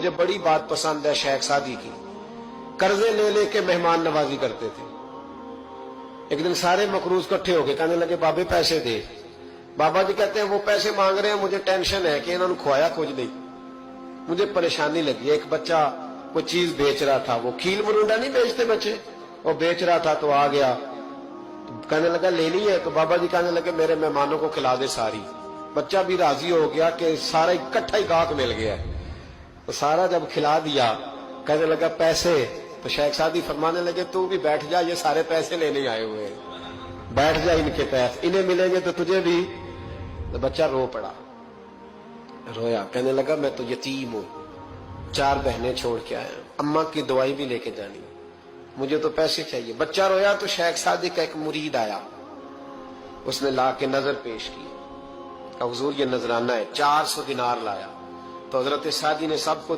مجھے بڑی بات پسند ہے شیخ سعدی کی، قرضے لے لے کے مہمان نوازی کرتے تھے۔ ایک دن سارے مقروض کٹھے ہو کے کہنے لگے بابے پیسے دے۔ بابا جی کہتے ہیں وہ پیسے مانگ رہے ہیں، مجھے ٹینشن ہے کہ انہوں نے کھوایا کچھ نہیں، مجھے پریشانی لگی۔ ایک بچہ کوئی چیز بیچ رہا تھا، وہ کھیل مرونڈا نہیں بیچتے بچے، وہ بیچ رہا تھا تو آ گیا، کہنے لگا لینی ہے؟ تو بابا جی کہنے لگے میرے مہمانوں کو کھلا دے ساری۔ بچہ بھی راضی ہو گیا کہ سارا اکٹھا ہی گاہک مل گیا، تو سارا جب کھلا دیا کہنے لگا پیسے؟ تو شیخ سعدی فرمانے لگے تو بھی بیٹھ جا، یہ سارے پیسے لینے آئے ہوئے ہیں، بیٹھ جا، ان کے پیسے انہیں ملیں گے تو تجھے بھی۔ تو بچہ رو پڑا، رویا، کہنے لگا میں تو یتیم ہوں، 4 بہنیں چھوڑ کے آیا، اماں کی دوائی بھی لے کے جانی، مجھے تو پیسے چاہیے۔ بچہ رویا تو شیخ سعدی کا ایک مرید آیا، اس نے لا کے نظر پیش کی، کہ حضور یہ نذرانہ ہے، 400 دینار لایا۔ تو حضرت سعدی نے سب کو